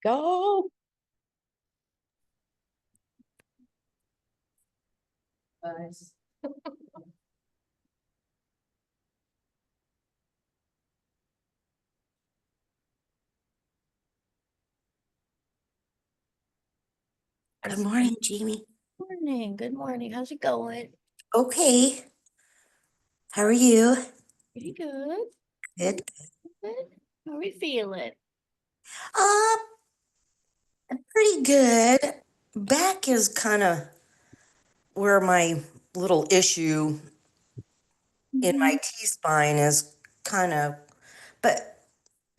Go. Nice. Good morning, Jamie. Morning. Good morning. How's it going? Okay. How are you? Pretty good. Good. Good. How are we feeling? Uh, pretty good. Back is kind of where my little issue in my T-spine is kind of, but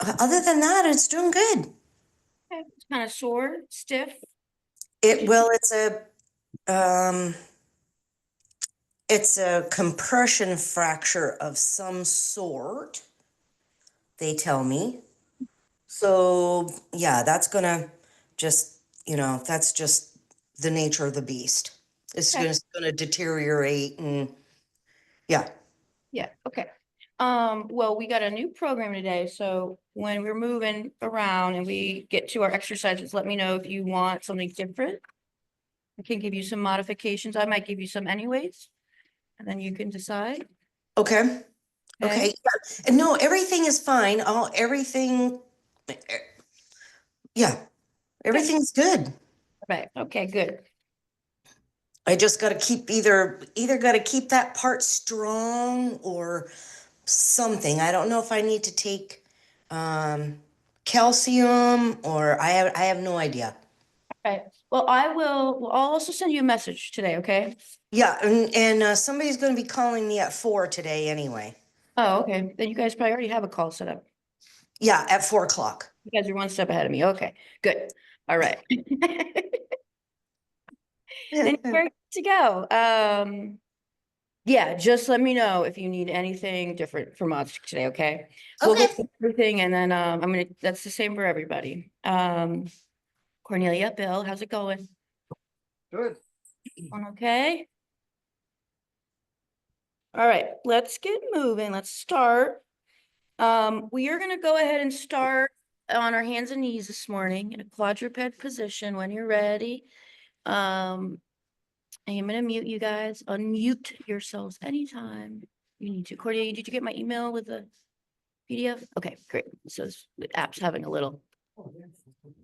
other than that, it's doing good. Okay. It's kind of sore, stiff. Well, um, it's a compression fracture of some sort, they tell me. So yeah, that's gonna just, that's just the nature of the beast. It's Okay. gonna deteriorate and yeah. Yeah. Okay. Well, we got a new program today, so when we're moving around and we get to our exercises, let me know if you want something different. I can give you some modifications. I might give you some anyways, and then you can decide. Okay. Okay. Okay. Yeah. And no, everything is fine. Yeah, Okay. everything's good. Right. Okay. Good. I just gotta keep either gotta keep that part strong or something. I don't know if I need to take calcium or I have no idea. Okay. Well, I'll also send you a message today. Okay. Yeah, and somebody's going to be calling me at 4 today anyway. Oh, okay. Then you guys probably already have a call set up. Yeah, at 4 o'clock. You guys are one step ahead of me. Okay, good. All right. Then we're good to go. Yeah, just let me know if you need anything different from us today, okay? We'll go Okay. through everything and then that's the same for everybody. Cornelia, Bill, how's it going? Good. Going okay? All right, let's get moving. Let's start. We are gonna go ahead and start on our hands and knees this morning in a quadruped position when you're ready. I am gonna mute you guys. Unmute yourselves anytime you need to. Cordelia, did you get my email with the PDF? Okay, great. So the app's having a little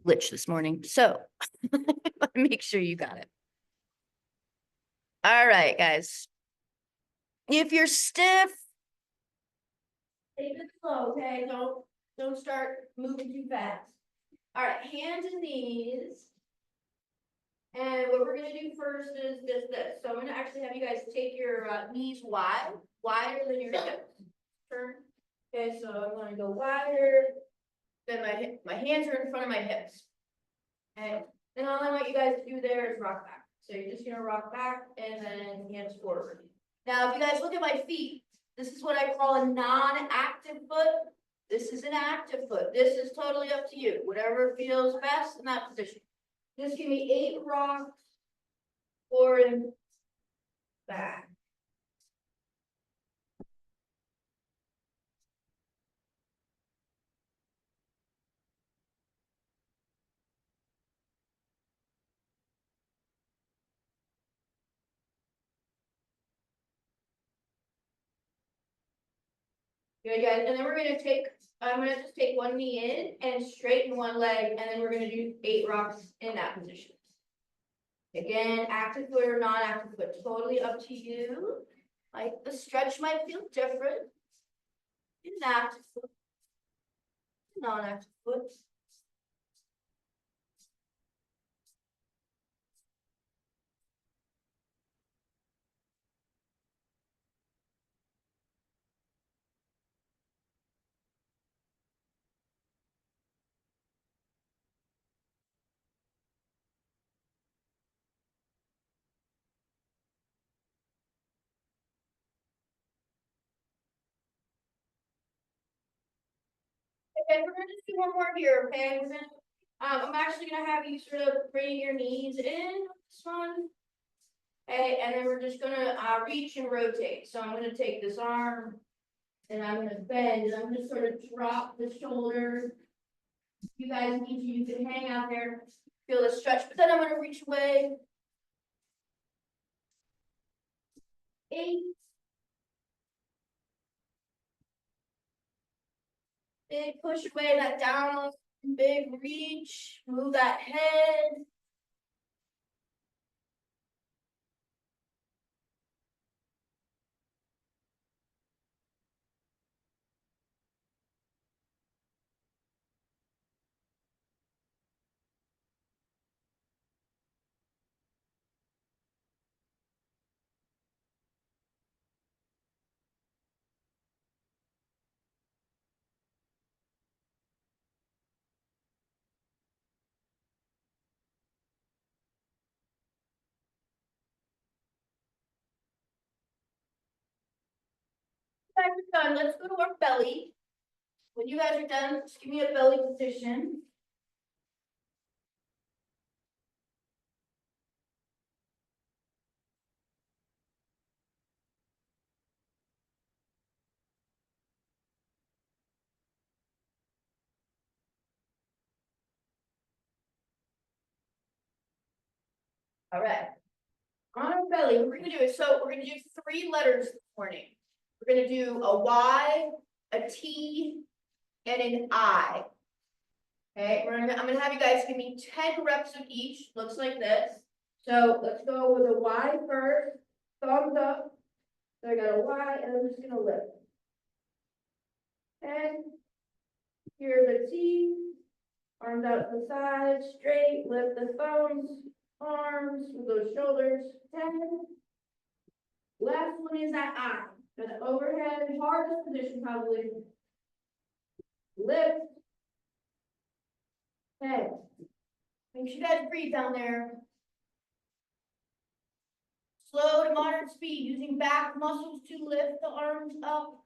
glitch this morning. So let me make sure you got it. All right, guys. If you're stiff, take it slow, okay? Don't start moving too fast. All right, hands and knees. And what we're gonna do first is just this. So I'm gonna actually have you guys take your knees wider than your hips. Turn. Okay, so I'm gonna go wider. Then my hands are in front of my hips. Okay, then all I want you guys to do there is rock back. So you're just gonna rock back and then hands forward. Now, if you guys look at my feet, this is what I call a non-active foot. This is an active foot. This is totally up to you. Whatever feels best in that position. Just give me 8 rocks forward and back. Good, guys. And then I'm gonna just take one knee in and straighten one leg, and then we're gonna do 8 rocks in that position. Again, active foot or non-active foot, totally up to you. Like the stretch might feel different. In active foot, non-active foot. Okay, we're gonna just do one more here, okay? I'm actually gonna have you sort of bring your knees in this one. Okay, and then we're just gonna reach and rotate. So I'm gonna take this arm and I'm gonna bend and I'm gonna sort of drop the shoulder You guys need to, you can hang out there, feel the stretch, but then I'm gonna reach away. 8. Big push away, that down, big reach, move that head. You guys are done, let's go to our belly. When you guys are done, just give me a belly position. All right. On our belly, what we're gonna do is, so we're gonna do 3 letters this morning. We're gonna do a Y, a T, and an I. Okay, I'm gonna have you guys give me 10 reps of each, looks like this. So let's go with a Y first, thumbs up. So I got a Y and I'm just gonna lift. And here's a T, arms out to the side, straight, lift the thumbs, arms with those shoulders, 10. Last one is that I, the overhead, hardest position probably. Lift. Okay. Make sure you guys breathe down there. Slow to moderate speed, using back muscles to lift the arms up.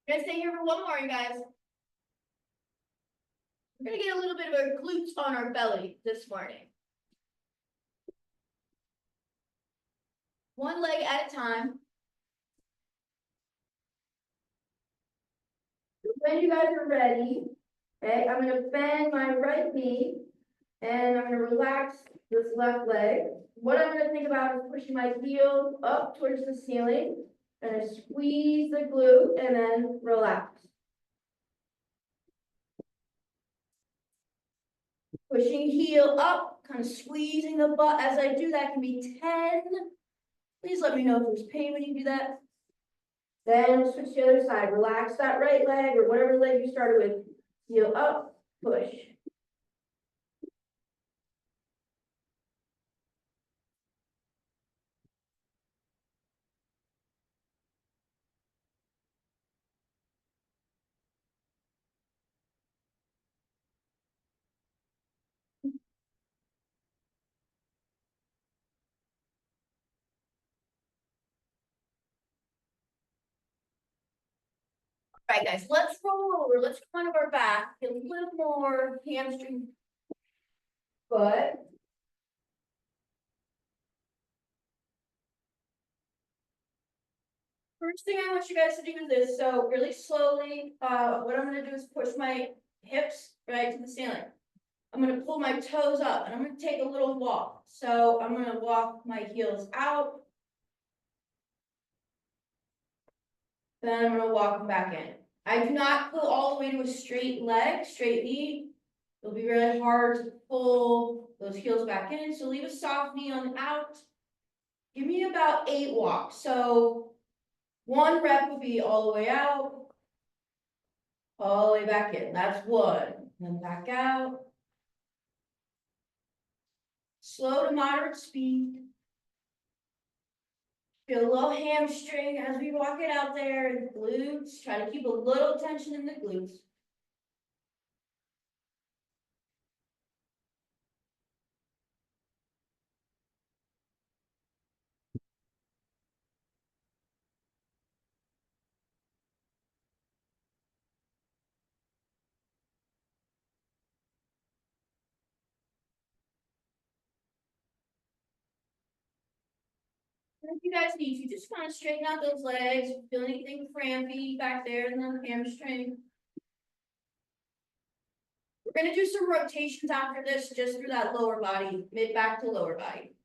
We're gonna stay here for one more, you guys. We're gonna get a little bit of our glutes on our belly this morning. One leg at a time. When you guys are ready, okay, I'm gonna bend my right knee and I'm gonna relax this left leg. What I'm gonna think about is pushing my heel up towards the ceiling. Gonna squeeze the glute and then relax. Pushing heel up, kind of squeezing the butt. As I do that, can be 10. Please let me know if there's pain when you do that. Then switch to the other side. Relax that right leg or whatever leg you started with. Heel up, push. All right, guys, let's roll over. Let's come onto our back. Get a little more hamstring foot. First thing I want you guys to do is this. So really slowly, what I'm gonna do is push my hips right to the ceiling. I'm gonna pull my toes up and I'm gonna take a little walk. So I'm gonna walk my heels out. Then I'm gonna walk them back in. I do not go all the way to a straight leg, straight knee. It'll be really hard to pull those heels back in. So leave a soft knee on the out. Give me about 8 walks. So 1 rep would be all the way out, all the way back in. That's 1. Then back out. Slow to moderate speed. Feel a little hamstring as we walk it out there, and glutes. Try to keep a little tension in the glutes. If you guys need, you just kind of straighten out those legs, feel anything crampy back there in the hamstring. We're gonna do some rotations after this, just through that lower body, mid back to lower body.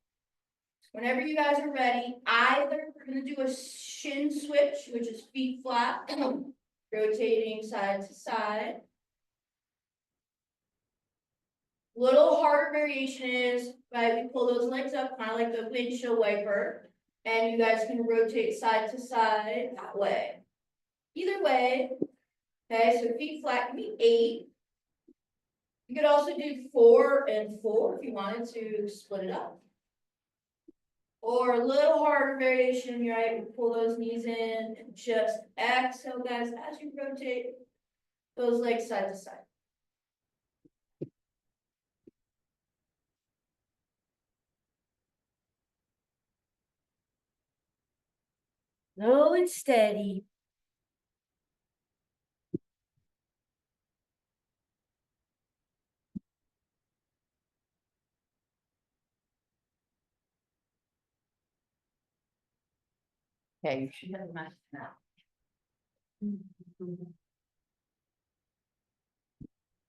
Whenever you guys are ready, either we're gonna do a shin switch, which is feet flat, rotating side to side. Little harder variation is, right, we pull those legs up, kind of like the windshield wiper, and you guys can rotate side to side that way. Either way, okay, so feet flat can be 8. You could also do 4 and 4 if you wanted to split it up. Or a little harder variation, right? We pull those knees in and just exhale, guys, as you rotate those legs side to side. Slow and steady. Okay, you should have matched now.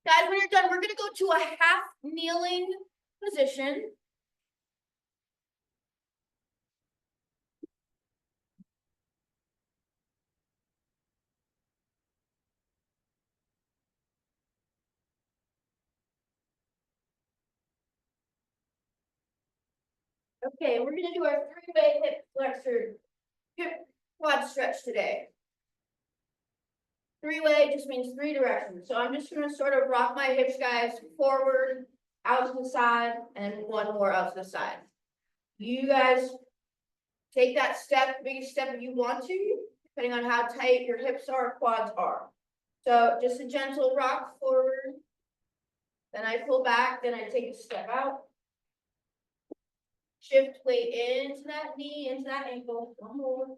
Guys, when you're done, we're gonna go to a half kneeling position. Okay, we're gonna do our 3-way hip flexor, hip quad stretch today. 3-way just means 3 directions. So I'm just gonna sort of rock my hips, guys, forward, out to the side, and 1 more out to the side. You guys take that step, biggest step if you want to, depending on how tight your hips are, quads are. So just a gentle rock forward. Then I pull back, then I take a step out. Shift weight into that knee, into that ankle. 1 more.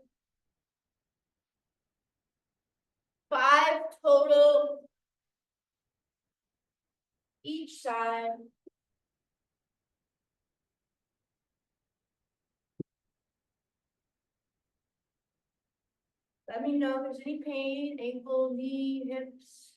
5 total each side. Let me know if there's any pain, ankle, knee, hips.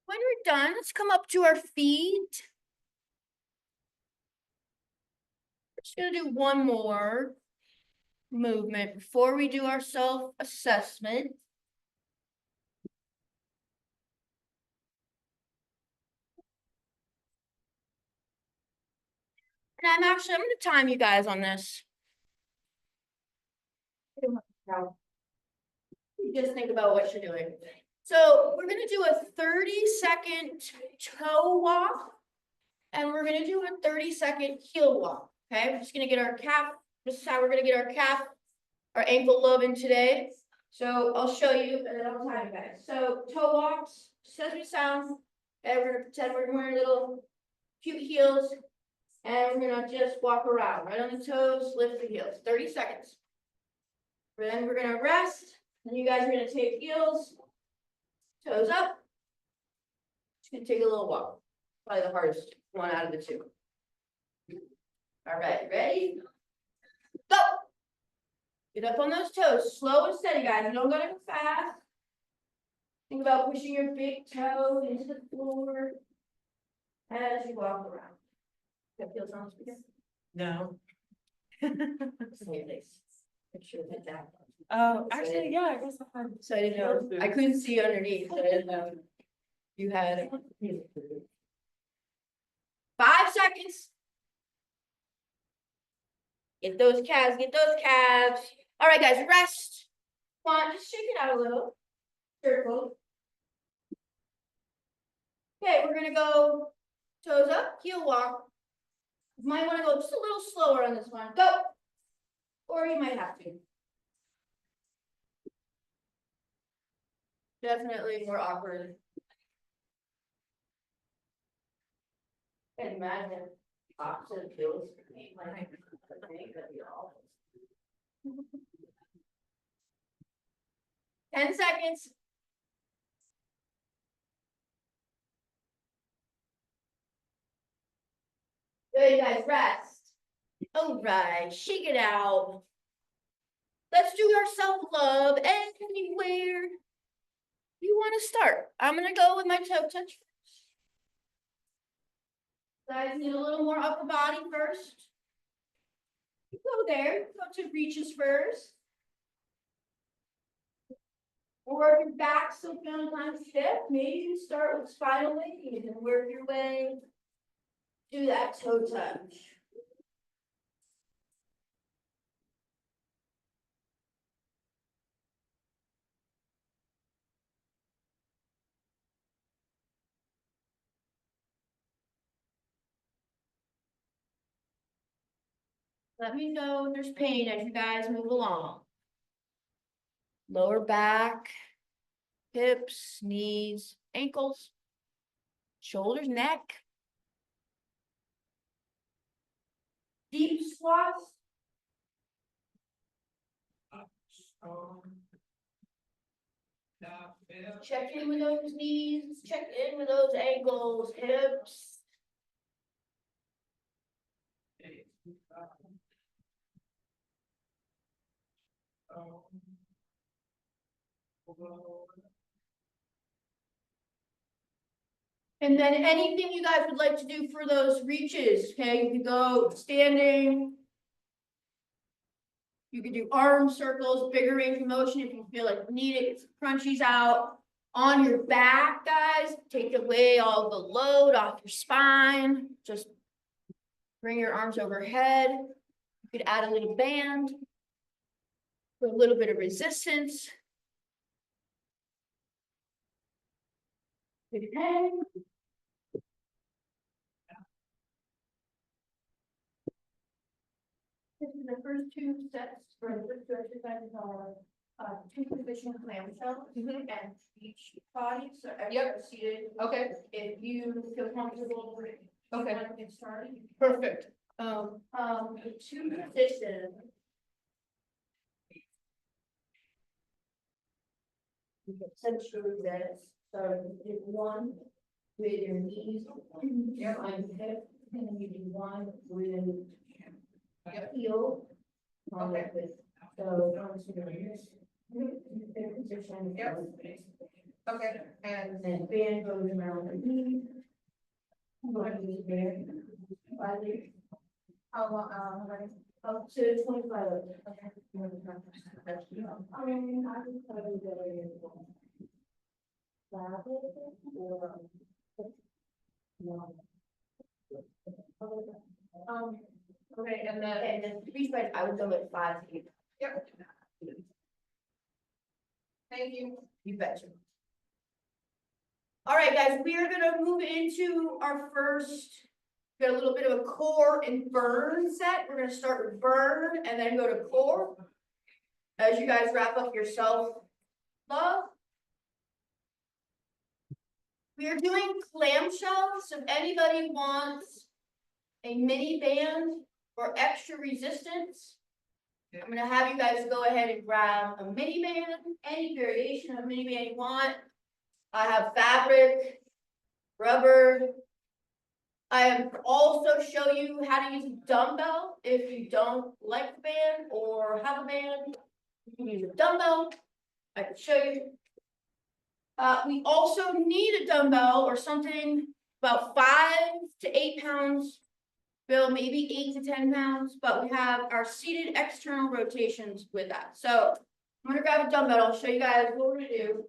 When we're done, let's come up to our feet. We're just gonna do 1 more movement before we do our self-assessment. And I'm gonna time you guys on this. You just think about what you're doing. So we're gonna do a 30-second toe walk, and we're gonna do a 30-second heel walk. Okay, we're just gonna get our calf. This is how we're gonna get our calf, our ankle lobe in today. So I'll show you and then I'll time you guys. So toe walks, just as we sound, and we're gonna pretend we're wearing little cute heels, and we're gonna just walk around, right on the toes, lift the heels, 30 seconds. Then we're gonna rest, and you guys are gonna take heels, toes up. Just gonna take a little walk, probably the hardest one out of the 2. All right, ready? Go! Get up on those toes, slow and steady, guys. You don't gotta go fast. Think about pushing your big toe into the floor as you walk around. That feels on this again? No. Make sure that that. Oh, actually, yeah, I guess I had. So I didn't know, I couldn't see underneath, so I didn't know you had. 5 seconds. Get those calves, get those calves. All right, guys, rest. Come on, just shake it out a little. Circle. Okay, we're gonna go toes up, heel walk. You might wanna go just a little slower on this one. Go. Or you might have to. Definitely more awkward. Can't imagine opposite feels for me. Like, I think that'd be awful. 10 seconds. Good, guys, rest. All right, shake it out. Let's do our self-love anywhere you want to start. I'm gonna go with my toe touch. Guys need a little more upper body first. Go there, go to reaches first. Or if your back's still feeling kind of stiff, maybe you start with spinal lengthening and work your way to that toe touch. Let me know if there's pain as you guys move along. Lower back, hips, knees, ankles, shoulders, neck. Deep squats. Check in with those knees, check in with those ankles, hips. And then anything you guys would like to do for those reaches, okay? You could go standing. You could do arm circles, bigger range of motion if you feel like you need it. Get some crunchies out. On your back, guys, take away all the load off your spine. Just bring your arms overhead. You could add a little band for a little bit of resistance. Good head. This is the first two sets for the first two exercises are two position clamshell and each body. So everyone's seated. Okay. If you feel comfortable, okay. Get started. Perfect. The two positions. Essentially this. So you do one with your knees on your hip, and then you do one with heel. Okay. So position. Yep. Okay. And then band goes around the knee. Up to 25. Okay. Okay, and then three spreads, I would go at 5 to 8. Yep. Thank you. You betcha. All right, guys, we are gonna move into our first, got a little bit of a core and burn set. We're gonna start with burn and then go to core. As you guys wrap up your self-love. We are doing clamshells, so if anybody wants a mini band or extra resistance, I'm gonna have you guys go ahead and grab a mini band, any variation of mini band you want. I have fabric, rubber. I am also show you how to use a dumbbell if you don't like the band or have a band. You can use a dumbbell. I can show you. We also need a dumbbell or something about 5 to 8 pounds. Bill, maybe 8 to 10 pounds, but we have our seated external rotations with that. So I'm gonna grab a dumbbell. I'll show you guys what we're gonna do.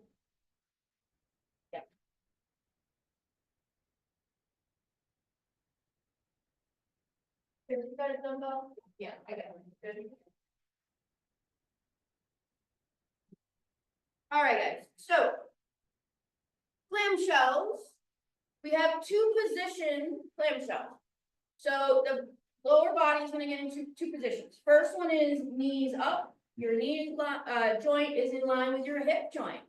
Yeah. Here, you got a dumbbell? Yeah, I got one. Good. All right, guys, so clamshells, we have two position clamshell. So the lower body is gonna get into two positions. First one is knees up, your knee joint is in line with your hip joint,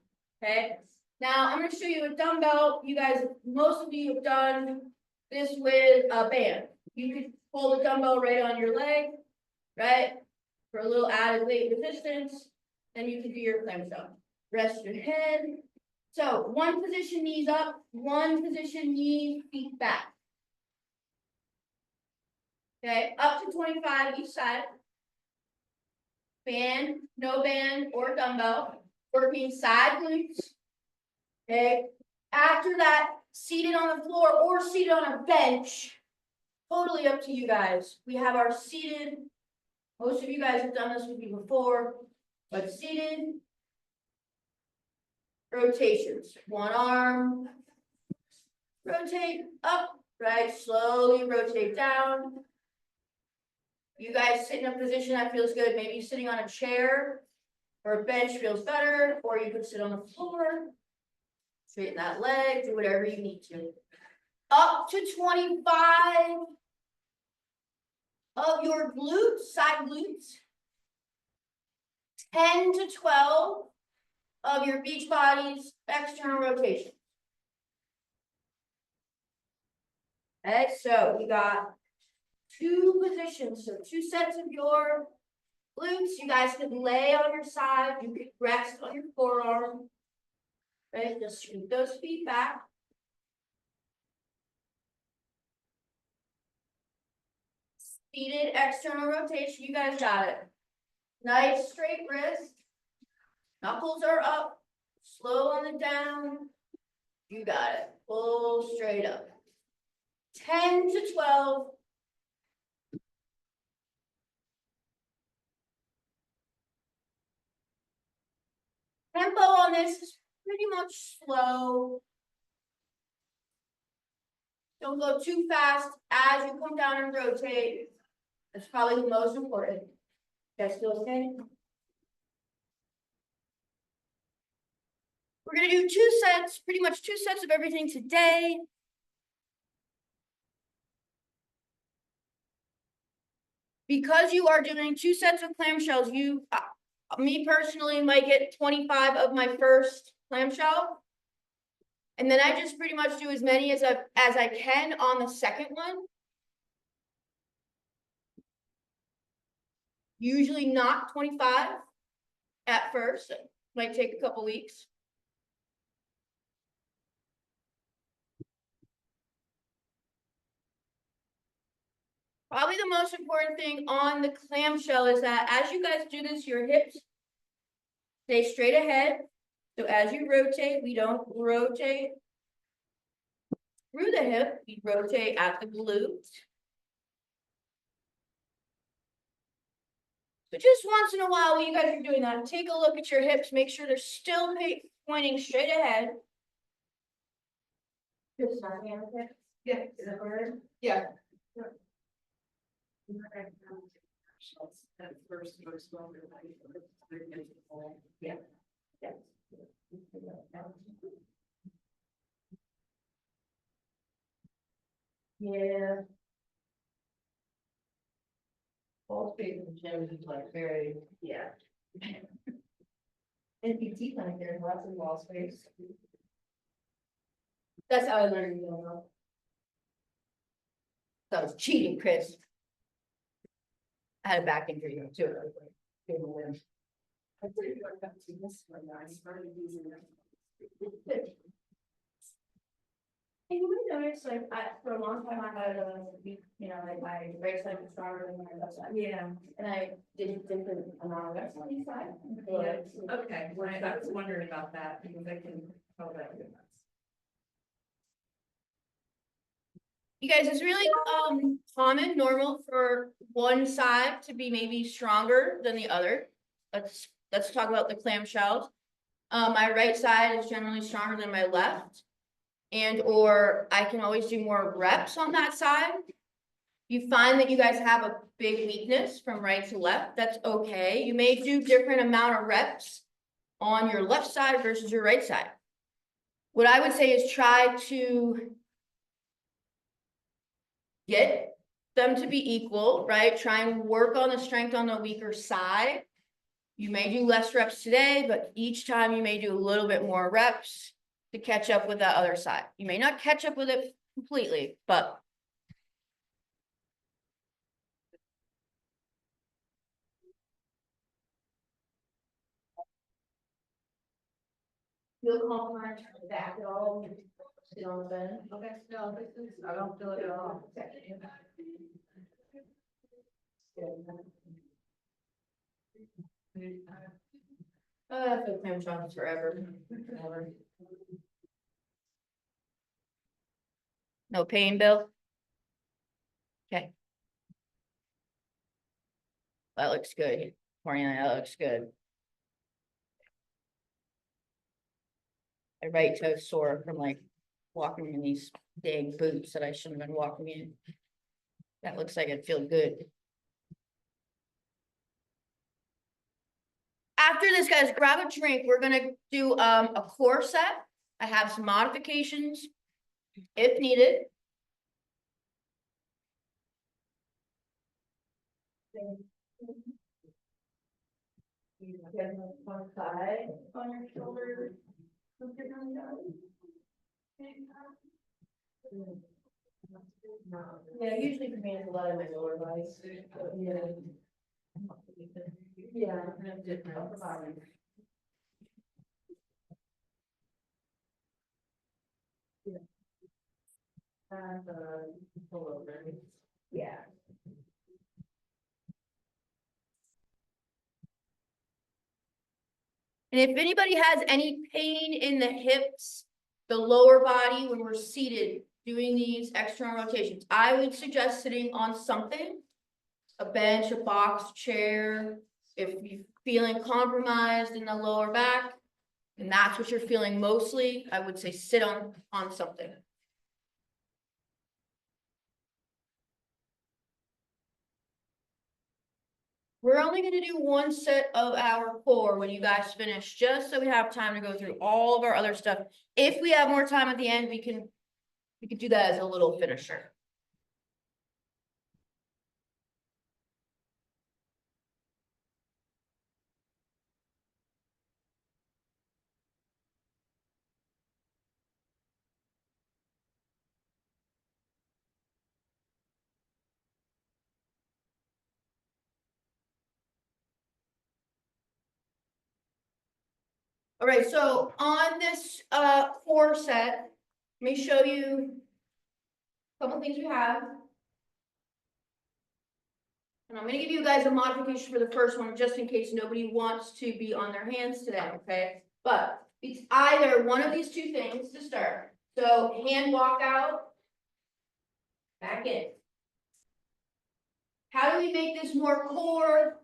okay? Now, I'm gonna show you a dumbbell. You guys, most of you have done this with a band. You could hold a dumbbell right on your leg, right? For a little added weight resistance, then you can do your clamshell. Rest your head. So one position knees up, one position knees feet back. Okay, up to 25 each side. Band, no band, or dumbbell, working side glutes. Okay, after that, seated on the floor or seated on a bench, totally up to you guys. We have our seated, most of you guys have done this with me before, but seated rotations. One arm, rotate up, right, slowly rotate down. You guys sit in a position that feels good, maybe sitting on a chair or a bench feels better, or you could sit on the floor. Straighten that leg, do whatever you need to. Up to 25 of your glutes, side glutes. 10 to 12 of your beach body's external rotation. Okay, so we got two positions, so two sets of your glutes. You guys could lay on your side, you could rest on your forearm. Right, just scoot those feet back. Seated external rotation, you guys got it. Nice straight wrist. Knuckles are up, slow on the down. You got it, pull straight up. 10 to 12. Tempo on this is pretty much slow. Don't go too fast as you come down and rotate. That's probably the most important. You guys feel okay? We're gonna do two sets, pretty much two sets of everything today. Because you are doing two sets of clamshells, you, me personally, might get 25 of my first clamshell. And then I just pretty much do as many as I can on the second one. Usually not 25 at first, it might take a couple weeks. Probably the most important thing on the clamshell is that as you guys do this, your hips stay straight ahead. So as you rotate, we don't rotate through the hip, we rotate at the glute. So just once in a while, when you guys are doing that, take a look at your hips, make sure they're still pointing straight ahead. Just start, okay? Yeah, is that word? Yeah. Yeah. Yeah. All space in the gym is like very, yeah. NPT clinic, there's lots of wall space. That's how I learned, you know. That was cheating, Chris. I had a back injury too. I pretty much got to this one now. I started using it. And you would notice, like, for a long time, I had like my right side was stronger than my left side. Yeah. And I did different amount of exercise side. Yeah, okay, I was wondering about that because I can tell that difference. You guys, it's really common, normal for one side to be maybe stronger than the other. Let's talk about the clamshells. My right side is generally stronger than my left. And or I can always do more reps on that side. You find that you guys have a big weakness from right to left, that's okay. You may do different amount of reps on your left side versus your right side. What I would say is try to get them to be equal, right? Try and work on the strength on the weaker side. You may do less reps today, but each time you may do a little bit more reps to catch up with that other side. You may not catch up with it completely, but feel comfortable back at all, sit on the bed. Okay, no, I don't feel it at all. I feel clam chowders forever. No pain, Bill? Okay. That looks good. Cornelia, that looks good. My right toe sore from like walking in these big boots that I shouldn't have been walking in. That looks like it'd feel good. After this, guys, grab a drink. We're gonna do a core set. I have some modifications if needed. One side on your shoulder. Yeah, usually for me it's a lot of my lower legs. Yeah. Yeah. And pullover. Yeah. And if anybody has any pain in the hips, the lower body, when we're seated doing these external rotations, I would suggest sitting on something, a bench, a box, chair. If you're feeling compromised in the lower back, and that's what you're feeling mostly, I would say sit on something. We're only gonna do one set of our core when you guys finish, just so we have time to go through all of our other stuff. If we have more time at the end, we can do that as a little finisher. All right, so on this core set, let me show you a couple things we have. And I'm gonna give you guys a modification for the first one, just in case nobody wants to be on their hands today, okay? But it's either one of these two things to start. So hand walk out, back in. How do we make this more core?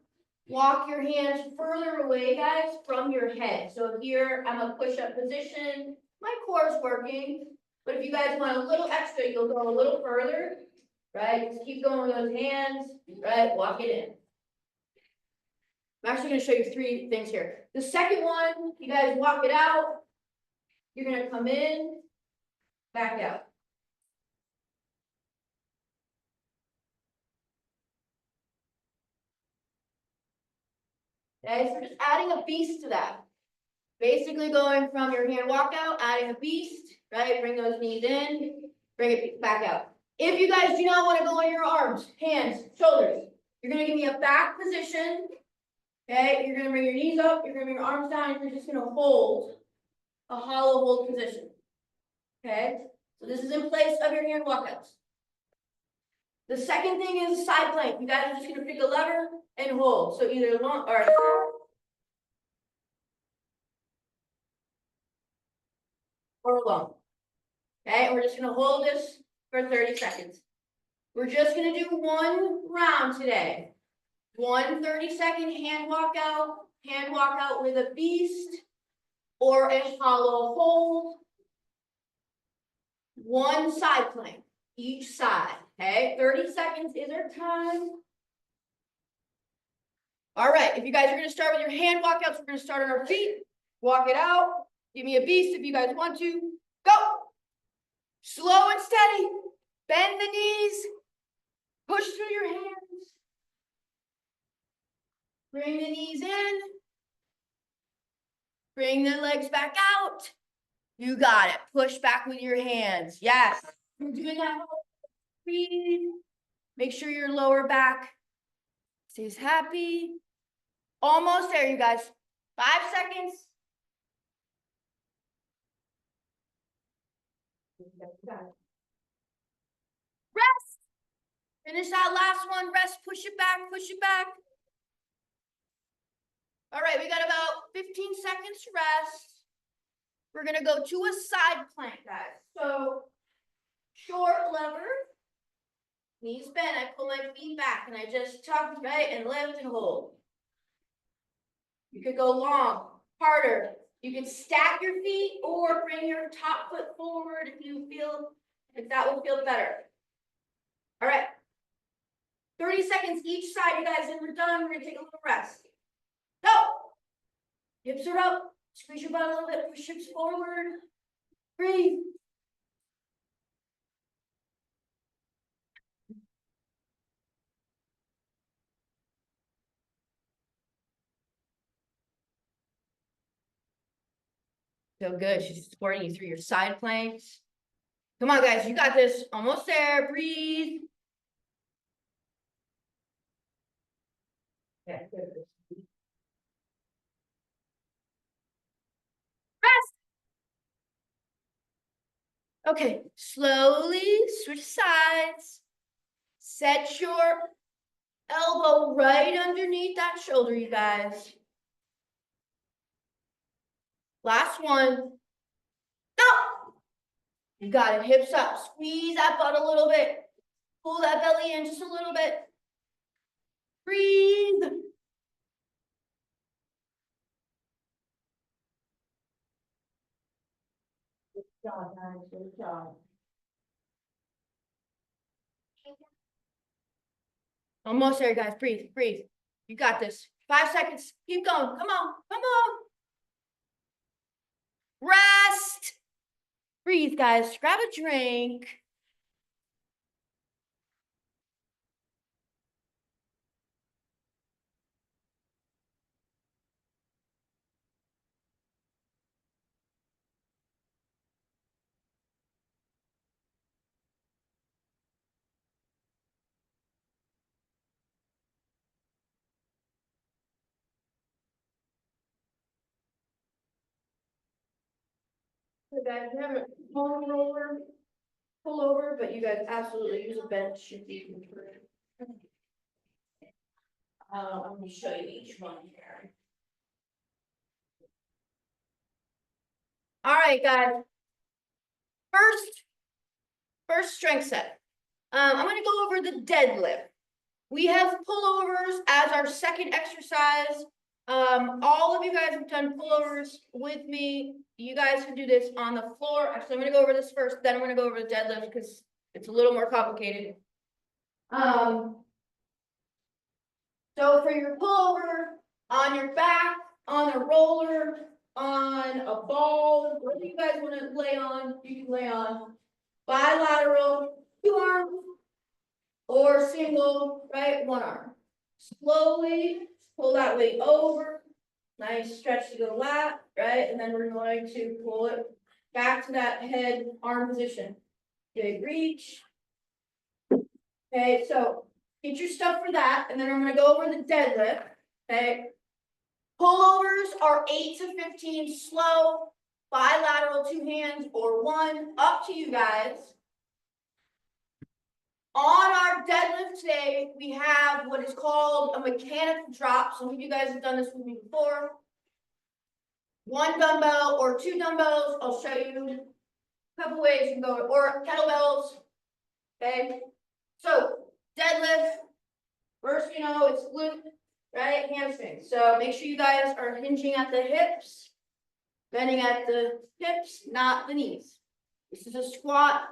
Walk your hands further away, guys, from your head. So here, I'm a push-up position. My core is working. But if you guys want a little extra, you'll go a little further, right? Just keep going with those hands, right? Walk it in. I'm actually gonna show you three things here. The second one, you guys walk it out. You're gonna come in, back out. Okay, so we're just adding a beast to that. Basically going from your hand walk out, adding a beast, right? Bring those knees in, bring it back out. If you guys do not want to go on your arms, hands, shoulders, you're gonna give me a back position. Okay, you're gonna bring your knees up, you're gonna bring your arms down, and you're just gonna hold a hollow hold position. Okay, so this is in place of your hand walkouts. The second thing is side plank. You guys are just gonna pick a lever and hold. So either long or long. Okay, and we're just gonna hold this for 30 seconds. We're just gonna do one round today. One 30-second hand walk out with a beast or a hollow hold. One side plank, each side, okay? 30 seconds is our time. All right, if you guys are gonna start with your hand walkouts, we're gonna start on our feet. Walk it out. Give me a beast if you guys want to. Go. Slow and steady. Bend the knees. Push through your hands. Bring the knees in. Bring the legs back out. You got it. Push back with your hands. Yes. You're doing that. Breathe. Make sure your lower back stays happy. Almost there, you guys. 5 seconds. Rest. Finish that last one. Rest. Push it back. Push it back. All right, we got about 15 seconds to rest. We're gonna go to a side plank, guys. So, short lever, knees bent, I pull my feet back and I just tuck, right, and lift and hold. You could go long, harder. You can stack your feet or bring your top foot forward if you feel, if that will feel better. All right. 30 seconds each side, you guys, and we're done. We're gonna take a little rest. Go. Hips are up. Squeeze your butt a little bit. Push hips forward. Breathe. Feel good. She's supporting you through your side planks. Come on, guys. You got this. Almost there. Breathe. Okay. Rest. Okay. Slowly switch sides. Set your elbow right underneath that shoulder, you guys. Last one. Go. You got it. Hips up. Squeeze that butt a little bit. Pull that belly in just a little bit. Breathe. Good job, guys. Good job. Almost there, guys. Breathe, breathe. You got this. 5 seconds. Keep going. Come on. Come on. Rest. Breathe, guys. Grab a drink. So guys, you have a pull over, but you guys absolutely use a bench if you can. I'm going to show you each one here. All right, guys. First strength set. I'm going to go over the deadlift. We have pullovers as our second exercise. All of you guys have done pullovers with me. You guys can do this on the floor. Actually, I'm gonna go over this first, then I'm gonna go over the deadlift because it's a little more complicated. So for your pullover, on your back, on a roller, on a ball, whatever you guys want to lay on, you can lay on. Bilateral, 2 arms, or single, right, 1 arm. Slowly pull that weight over. Nice stretch to the lat, right? And then we're going to pull it back to that head arm position. Big reach. Okay, so get your stuff for that. And then I'm going to go over the deadlift. Okay. Pullovers are 8 to 15 slow, bilateral 2 hands or 1, up to you guys. On our deadlift today, we have what is called a mechanical drop. Some of you guys have done this with me before. 1 dumbbell or 2 dumbbells. I'll show you a couple ways you can go, or kettlebells. Okay. So deadlift, first, you know, it's glute, right? Hamstring. So make sure you guys are hinging at the hips, bending at the hips, not the knees. This is a squat.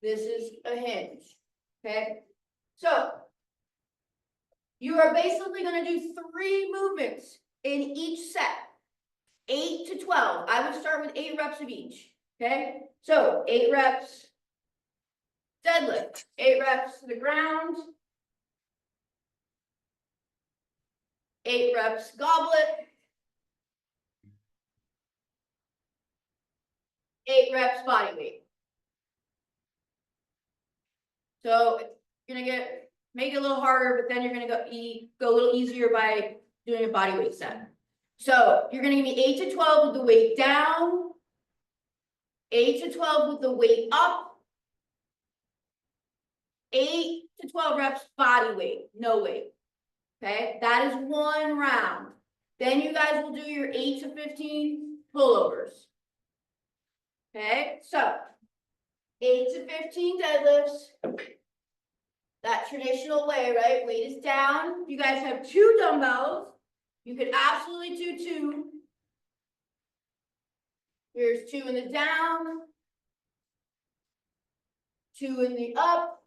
This is a hinge. Okay. So you are basically going to do 3 movements in each set. 8 to 12. I would start with 8 reps of each, okay? So 8 reps deadlift, 8 reps to the ground, 8 reps goblet, 8 reps body weight. So you're gonna make it a little harder, but then you're gonna go a little easier by doing a body weight set. So you're gonna give me 8 to 12 with the weight down, 8 to 12 with the weight up, 8 to 12 reps body weight, no weight. Okay, that is one round. Then you guys will do your 8 to 15 pullovers. Okay, so 8 to 15 deadlifts. That traditional way, right? Weight is down. You guys have 2 dumbbells. You could absolutely do 2. Here's 2 in the down, 2 in the up.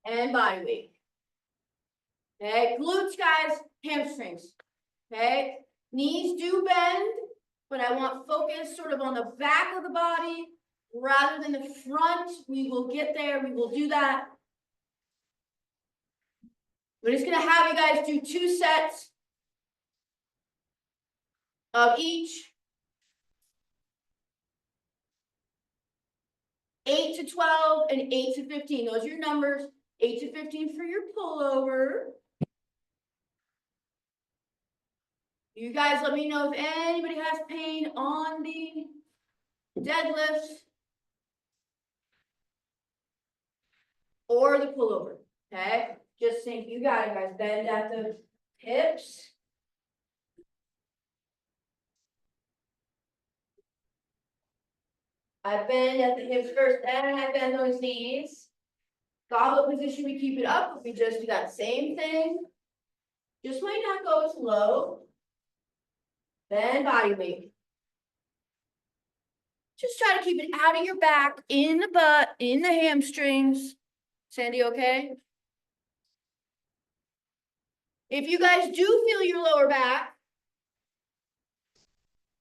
And body weight. Okay, glutes, guys, hamstrings. Okay, knees do bend, but I want focus sort of on the back of the body rather than the front. We will get there, we will do that. We're just gonna have you guys do 2 sets of each. 8 to 12 and 8 to 15. Those are your numbers. 8 to 15 for your pullover. You guys let me know if anybody has pain on the deadlift or the pullover. Okay, just think you got it, guys. Bend at the hips. I bend at the hips first, then I bend those knees. Goblet position, we keep it up. We just do that same thing. Just might not go as low. Then body weight. Just try to keep it out of your back, in the butt, in the hamstrings. Sandy, okay? If you guys do feel your lower back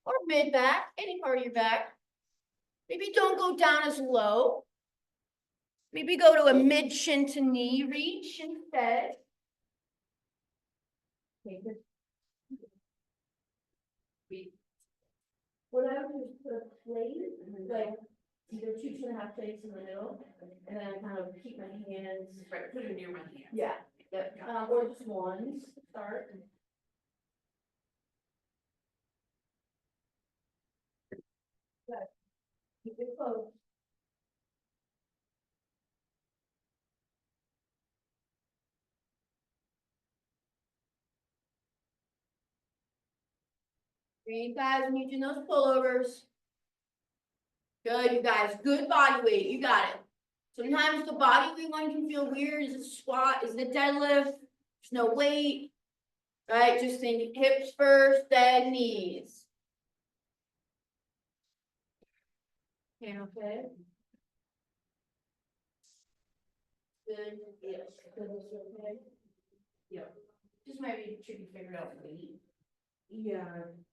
or mid back, any part of your back, maybe don't go down as low. Maybe go to a mid shin to knee reach instead. What I would do is put a plate, like either 2.5 plates in the middle, and then kind of keep my hands. Right, put it near my hand. Yeah, yep, or just ones, start. Good. Keep it close. Breathe, guys, when you're doing those pullovers. Good, you guys, good body weight, you got it. Sometimes the body weight one can feel weird, is it squat, is it deadlift, there's no weight. Right, just think hips first, then knees. Okay. Good, yes, good, okay. Yeah. Just might be tricky to figure out weight. Yeah.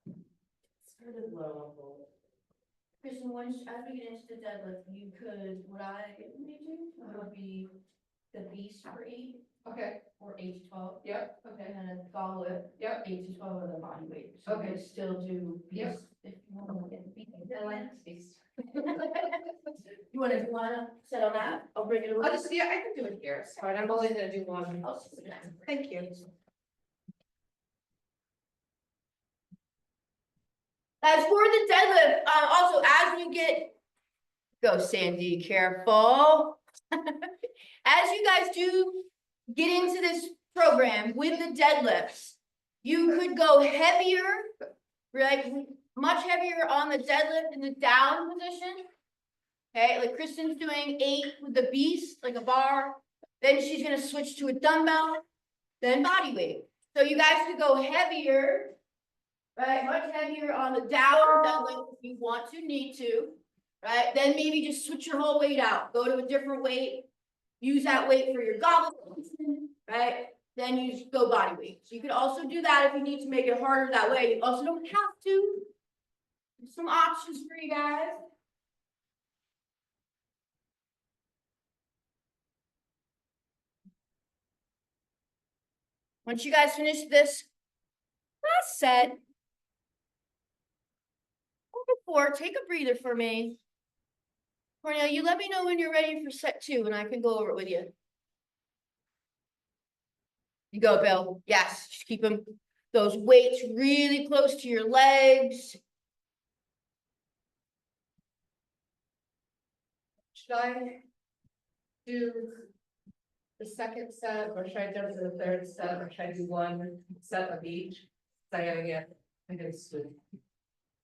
It's kind of low. Kristen, once, as we get into the deadlift, you could, what I may do, would be the beast for 8. Okay, Or 8 to 12. yep, Okay, and then goblet. Yep. 8 to 12 of the body weight. So Okay. you could still do Yep. beast if you want to get the beast. I like these. You wanna set on that? I'll bring it over. I'll just, yeah, I can do it here, it's fine, I'm only gonna do one. I'll sit down. Thank you. As for the deadlift, also as we get, go Sandy, careful. As you guys do get into this program with the deadlifts, you could go heavier, right? Much heavier on the deadlift in the down position. Okay, like Kristen's doing 8 with the beast, like a bar. Then she's gonna switch to a dumbbell, then body weight. So you guys could go heavier, right? Much heavier on the down deadlift if you want to, need to, right? Then maybe just switch your whole weight out, go to a different weight, use that weight for your goblet, right? then you just go body weight. So you could also do that if you need to make it harder that way. You also don't have to. There's some options for you guys. Once you guys finish this last set, before, take a breather for me. Cornelia, you let me know when you're ready for set 2 and I can go over it with you. You go, Bill. Yes, just keep them, those weights really close to your legs. Should I do the second set, or should I jump to the third set, or should I do one set of each? So I gotta sleep.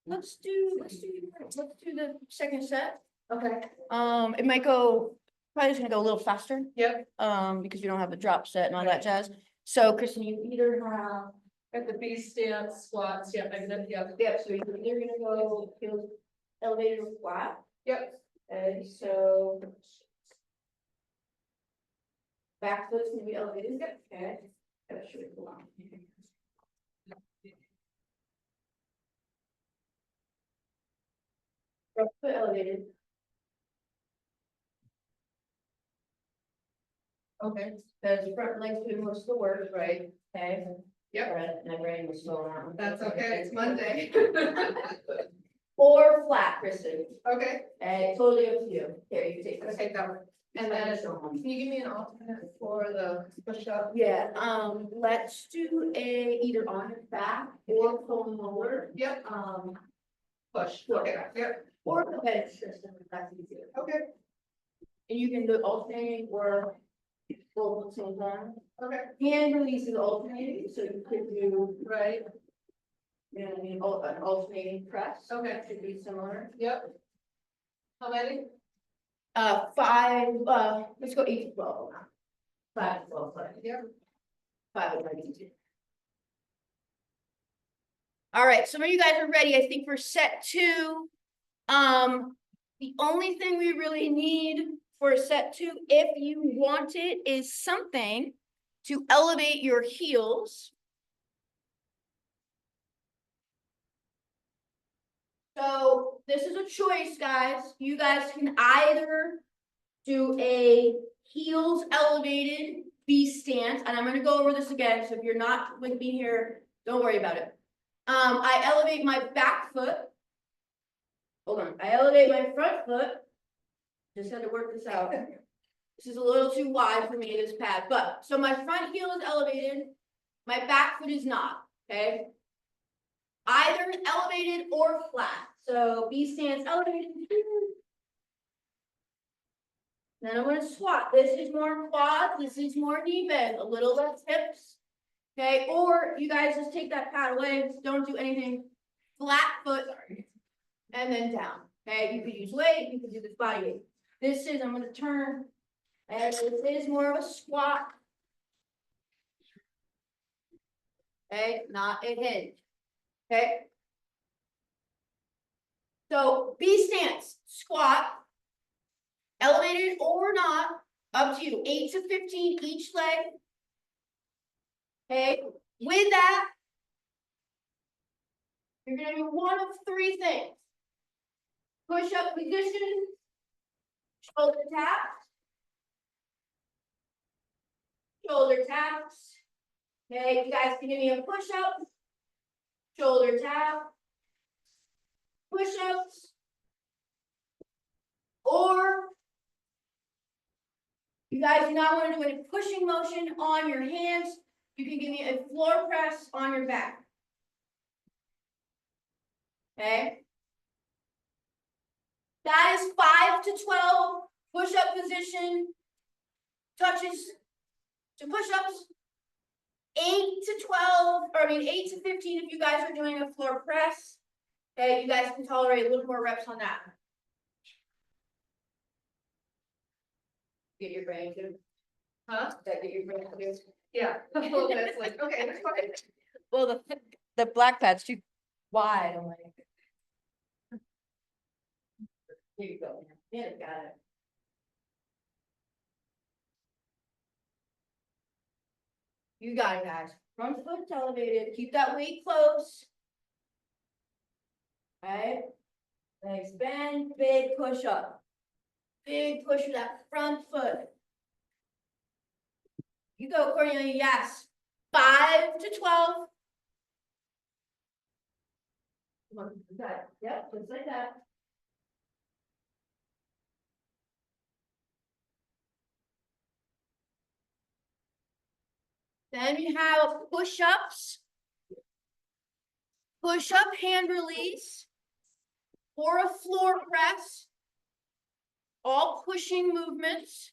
Let's do the second set. Okay. It might go, probably just gonna go a little faster, Yep, because you don't have the drop set and all that jazz. So Kristen, you either have, got the B stance, squats, yep, I did, yep, yeah, so you're either gonna go heels elevated or flat. yep, And so back foot's gonna be elevated. Okay. That should be cool. Front foot elevated. okay, Because front legs do most of the work, right? Okay. Yep. Right, my brain was slowing down. that's okay, it's Monday. Or flat, Kristen. Okay, And totally up to you. Here, you can take this. okay, that one. And then, can you give me an alternate for the push-up? Yeah, let's do either on your back or pulling over. Yep, push, Yeah. okay, yep, Or the bench, Kristen, if that's easier. okay, And you can do alternating or both at the same time. okay, Hand release is alternating, so you could do, right, you know, what I mean, an alternating press. Okay. That should be similar. yep. How many? 5, let's go 8 to 12. 5 to 12, sorry. Yep. 5 would be easy. All right, some of you guys are ready, I think, for set 2. The only thing we really need for set 2, if you want it, is something to elevate your heels. So this is a choice, guys. You guys can either do a heels elevated B stance, and I'm gonna go over this again, so if you're not with me here, don't worry about it. I elevate my back foot. Hold on, I elevate my front foot. Just had to work this out. This is a little too wide for me, this pad, but, so my front heel is elevated, my back foot is not, okay? Either elevated or flat, so B stance elevated. Then I'm gonna squat, this is more quad, this is more knee bend, a little less hips. Okay, or you guys just take that pad away, don't do anything, flat foot, and then down, okay? You could use weight, you could do this body weight. This is, I'm gonna turn, and this is more of a squat. Okay, not a hinge, okay? So B stance, squat, elevated or not, up to you, 8 to 15 each leg. Okay, with that, you're gonna do one of 3 things. Push up position, shoulder taps. Shoulder taps. Okay, you guys can give me a push up, shoulder tap, push ups, or you guys do not want to do any pushing motion on your hands. You can give me a floor press on your back. Okay. That is 5 to 12 push-up position touches to push-ups. 8 to 12, or 8 to 15 if you guys are doing a floor press. Okay, you guys can tolerate a little more reps on that. Get your brain to. Huh? That get your brain to. Yeah, a little bit, it's like, okay, that's fine. Well, the black pad's too wide. I'm like. Here you go. Yeah, got it. You got it, guys. Front foot's elevated. Keep that weight close. Right? Legs bend, big push up. Big push with that front foot. You go, Cornelia, yes. 5 to 12. Come on, you got it. Yep, just like that. Then we have push-ups. Push-up hand release. Or a floor press. All pushing movements.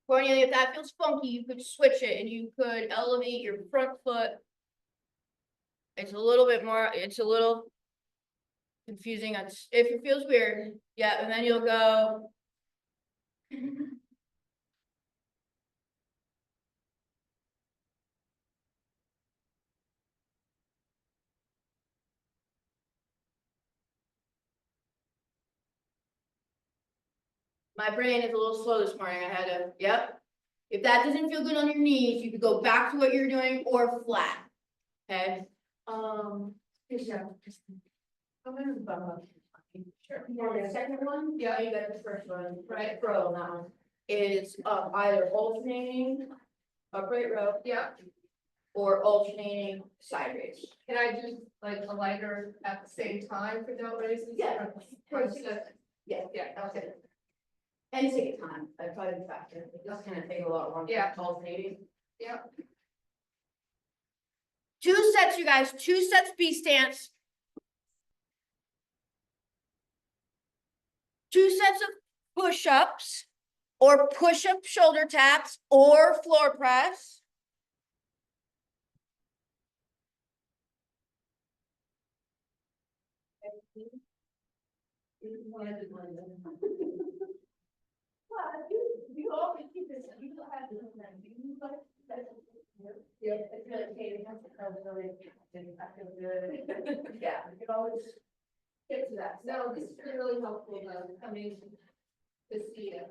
Cornelia, if that feels funky, you could switch it and you could elevate your front foot. It's a little bit more, it's a little confusing. If it feels weird, yeah, and then you'll go. My brain is a little slow this morning. I had to, yep. If that doesn't feel good on your knees, you could go back to what you're doing or flat. Okay. Good job. Sure. Yeah, the second one, yeah, you got the first one, right? Pro now. Is either alternating upright row, Yeah, or alternating sideways. can I do like a lighter at the same time for no raises? Yeah. Yeah, Yeah, okay. and take time, that's probably the factor, it's just gonna take a lot longer. Yeah. Alternating. Yeah. 2 sets, you guys, 2 sets B stance. 2 sets of push-ups, or push-up shoulder taps, or floor press. You always keep this, you don't have this, yeah, it's really okay, I feel good. Yeah, you can always get to that. No, this has been really helpful, coming to see it.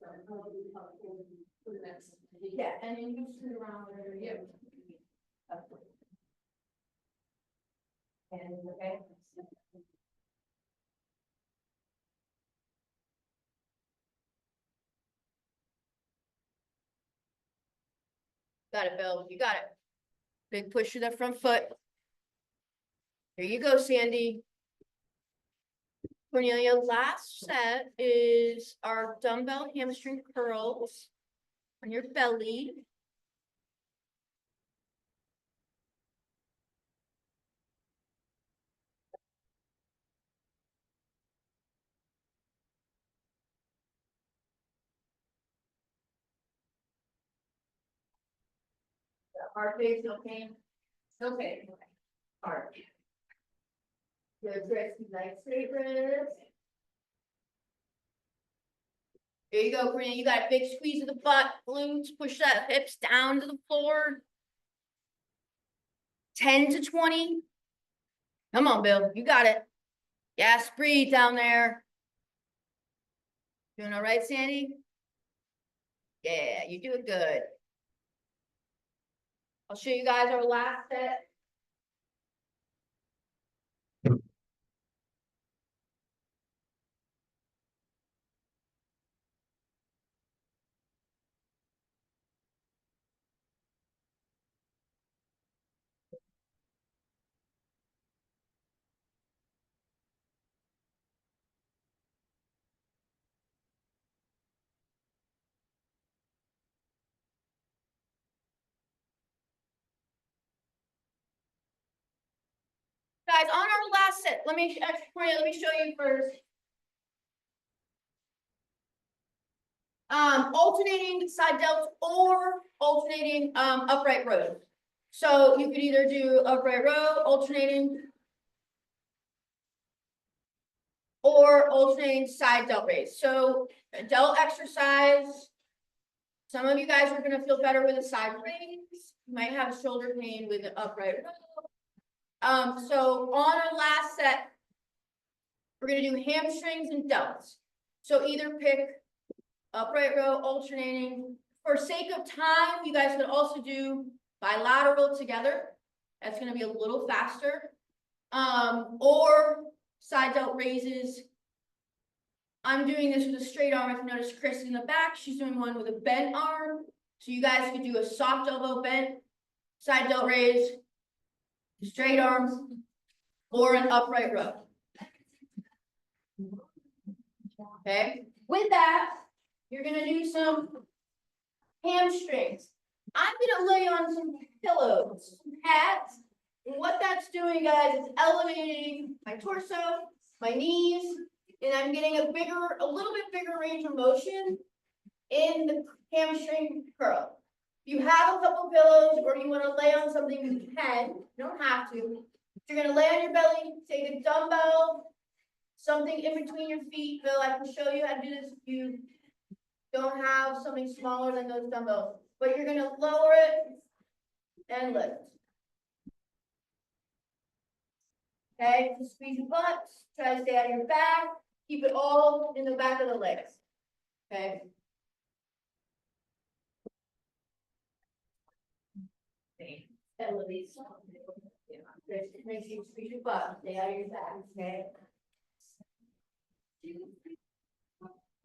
So, it'll be helpful for the next. Yeah, and then you turn around wherever you. And, okay. Got it, Bill, you got it. Big push to the front foot. Here you go, Sandy. Cornelia, last set is our dumbbell hamstring curls on your belly. Heart rate, no pain. Okay. Heart. Good, wrist, nice straight wrist. There you go, Cornelia. You got a big squeeze of the butt, glutes, push that hips down to the floor. 10 to 20. Come on, Bill. You got it. Yes, breathe down there. Doing all right, Sandy? Yeah, you're doing good. I'll show you guys our last set. Guys, on our last set, let me show you first. Alternating side delts or alternating upright rows. So you could either do upright row, alternating, or alternating side delt raise. So a delt exercise. Some of you guys are gonna feel better with a side raise. You might have shoulder pain with an upright row. So on our last set, we're gonna do hamstrings and delts. So either pick upright row alternating. For sake of time, you guys could also do bilateral together. That's gonna be a little faster. Or side delt raises. I'm doing this with a straight arm. If you notice Chris in the back, she's doing one with a bent arm. So you guys could do a soft elbow bent, side delt raise, straight arms, or an upright row. Okay, with that, you're gonna do some hamstrings. I'm gonna lay on some pillows, some pads. And what that's doing, guys, is elevating my torso, my knees, and I'm getting a little bit bigger range of motion in the hamstring curl. If you have a couple pillows or you want to lay on something, you can. You don't have to. If you're gonna lay on your belly, take a dumbbell, something in between your feet. Bill, I can show you how to do this if you don't have something smaller than those dumbbells. But you're gonna lower it and lift. Okay, just squeeze your butt, try to stay out of your back, keep it all in the back of the legs. Okay. Elevate. Make sure you squeeze your butt, stay out of your back, okay? You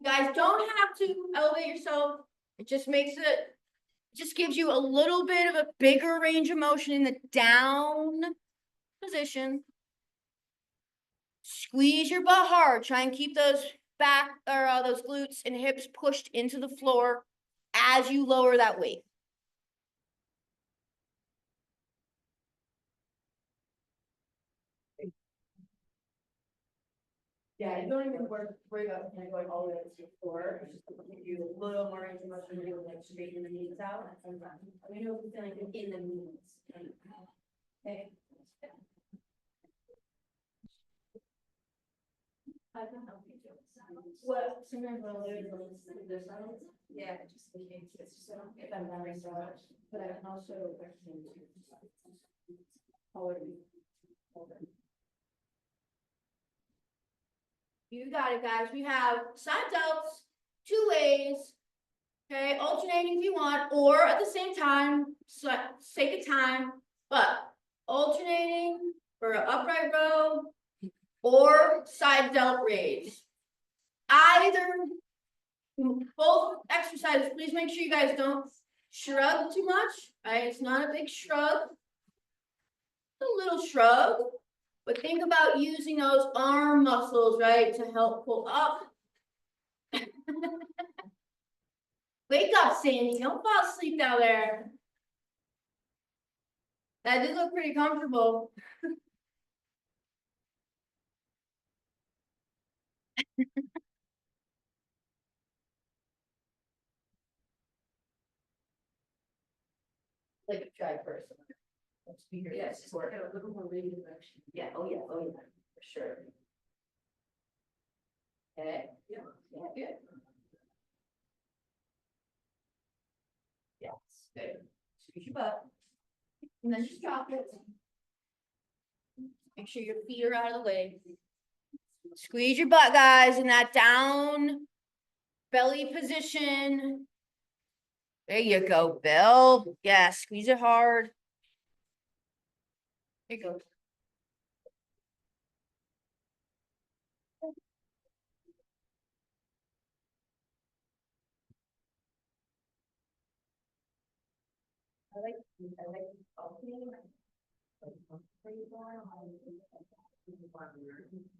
guys don't have to elevate yourself. It just makes it, just gives you a little bit of a bigger range of motion in the down position. Squeeze your butt hard. Try and keep those back or those glutes and hips pushed into the floor as you lower that weight. Yeah, you don't even worry about kind of going all the way to the floor. It's just to give you a little more range of motion to like straighten the knees out. We know we're feeling in the knees. Okay. What sometimes we'll do is this one. Yeah, just in case it's just if I'm not so much, but I can also. You got it, guys. We have side delts, two ways. Okay, alternating if you want, or at the same time, sake of time, but alternating for an upright row or side delt raise. Either, both exercises, please make sure you guys don't shrug too much, right? It's not a big shrug. A little shrug, but think about using those arm muscles, right, to help pull up. Wake up, Sandy, don't fall asleep down there. That did look pretty comfortable. Like a try first. Let's be here. Yes, just work. A little more range of motion. Yeah, oh yeah, for sure. Okay. Yeah, good. Yes, good. Squeeze your butt. And then just drop it. Make sure your feet are out of the way. Squeeze your butt, guys, in that down belly position. There you go, Bill. Yeah, squeeze it hard. There you go. I like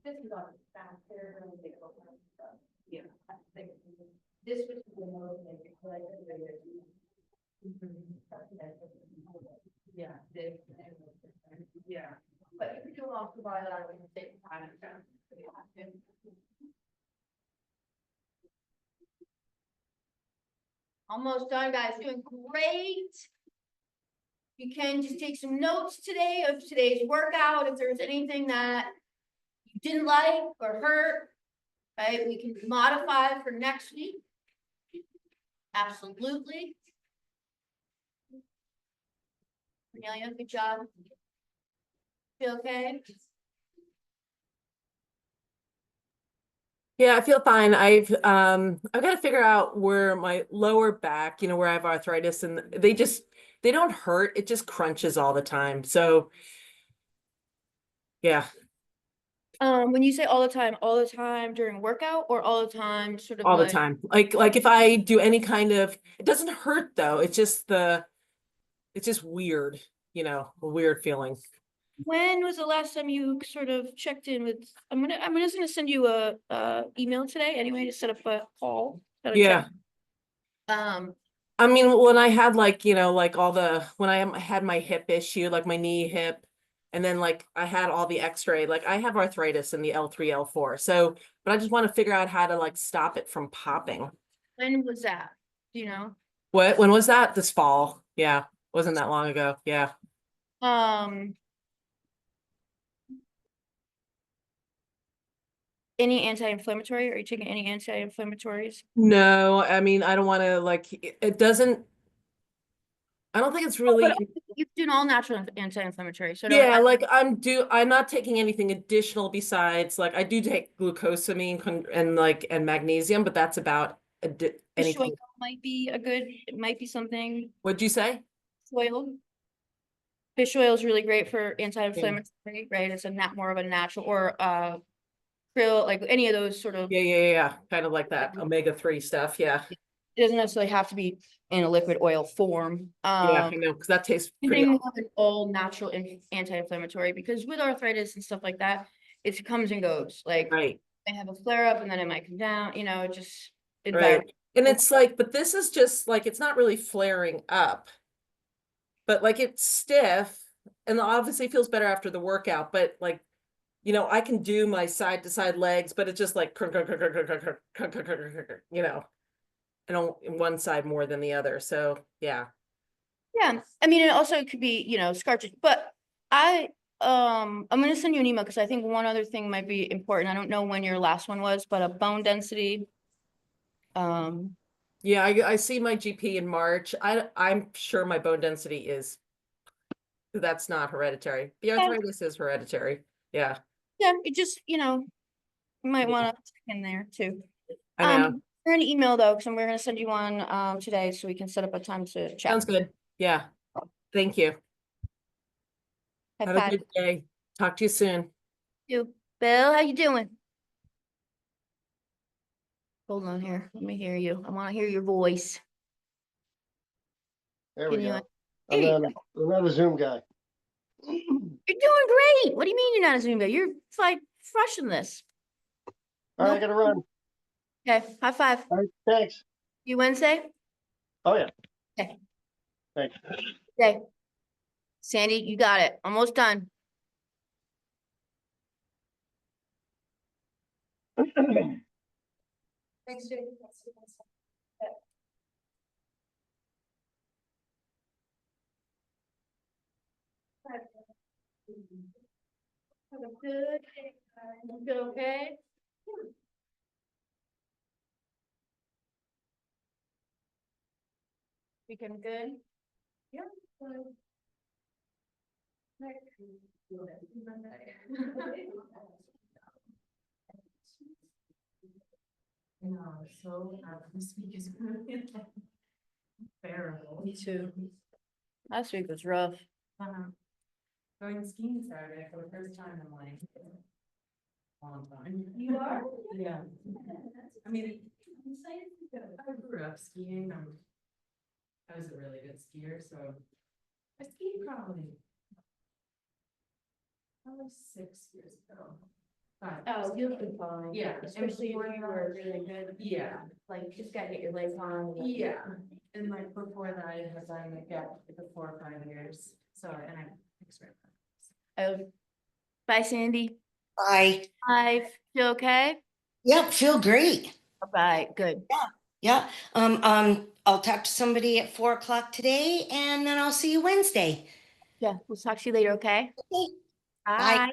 this is on faster. Yeah. This was the most like yeah, yeah. But if you do off the bar, I would take time and time. Almost done, guys. Doing great. You can just take some notes today of today's workout. If there's anything that you didn't like or hurt, right? We can modify for next week. Absolutely. Cornelia, good job. Feel okay? Yeah, I feel fine. I've got to figure out where my lower back, where I have arthritis, and they don't hurt. It just crunches all the time. So yeah, When you say all the time during workout or all the time sort of all the like, time. Like if I do any kind of, it doesn't hurt though. It's just weird, a weird feeling. when was the last time you sort of checked in with, I'm just gonna send you a email today anyway to set up a call. Gotta check. Yeah. Um, I mean, when I had like when I had my hip issue, like my knee, hip, and then like I had all the x-ray, like I have arthritis in the L3, L4. So, but I just want to figure out how to like stop it from popping. when was that? Do you know? When was that? This fall. Yeah. Wasn't that long ago. Yeah. Um, any anti-inflammatory? Are you taking any anti-inflammatories? No, I mean, I don't want to like, it doesn't, I don't think it's Oh, but really, you're doing all natural anti-inflammatory, so yeah, like I'm not taking anything additional besides like I do take glucosamine and magnesium, but that's about fish oil anything. it might be something. What'd you say? Oil. Fish oil is really great for Yeah, anti-inflammatory, right? It's a more of a natural or krill, like any of those sort of, yeah. Kind of like that omega-3 stuff. Yeah. it doesn't necessarily have to be in a liquid oil form. Yeah, I know, because that tastes pretty Anything more awesome. than all natural anti-inflammatory, because with arthritis and stuff like that, it comes and goes. Like Right, I have a flare up and then it might come down, just right. environment. And it's like, but this is just like, it's not really flaring up, but like it's stiff and obviously feels better after the workout, but like, I can do my side to side legs, but it's just like, I don't one side more than the other. So yeah. Yeah, I mean, it also could be, scar tissue, but I'm gonna send you an email because I think one other thing might be important. I don't know when your last one was, but a bone density. Um, Yeah, I see my GP in March. I'm sure my bone density that's not hereditary. The yeah, arthritis is hereditary. Yeah, yeah, it just, you might yeah, want to check in there too. I know. We're gonna email though, because we're gonna send you one today so we can set up a time to chat. Sounds good. Yeah. Thank you. High Have a five. good day. Talk to you soon. You, Bill, how you doing? Hold on here. Let me hear you. I want to hear your voice. There Can we you? go. There you go. I'm not a Zoom guy. You're doing great. What do you mean you're not a Zoom guy? You're like crushing this. All right, I Nope. gotta run. Okay, high five. All right, thanks. You Wednesday? Oh, yeah, Okay. thanks. Okay. Sandy, you got it. Almost done. Thanks, Jake. Have a good day. You feel okay? Become good? Yeah. No, so this week is bearable. Me too. Last week was rough. Going skiing Saturday for the first time in like a long time. You are? Yeah. I mean, I grew up skiing. I was a really good skier, so I skied probably 6 years ago. 5 years Oh, ago. you'll be fine. Yeah, Especially if you were really good. Yeah, Like, just gotta get your legs on. yeah. And like before that, I had done like, yeah, like 4 or 5 years. So, and I experienced. Oh. Bye, Sandy. Bye. Bye. You okay? Yep, feel great. Bye. Good. Yeah. I'll talk to somebody at 4 o'clock today and then I'll see you Wednesday. Yeah, we'll talk to you later, okay? Okay. Bye. Bye.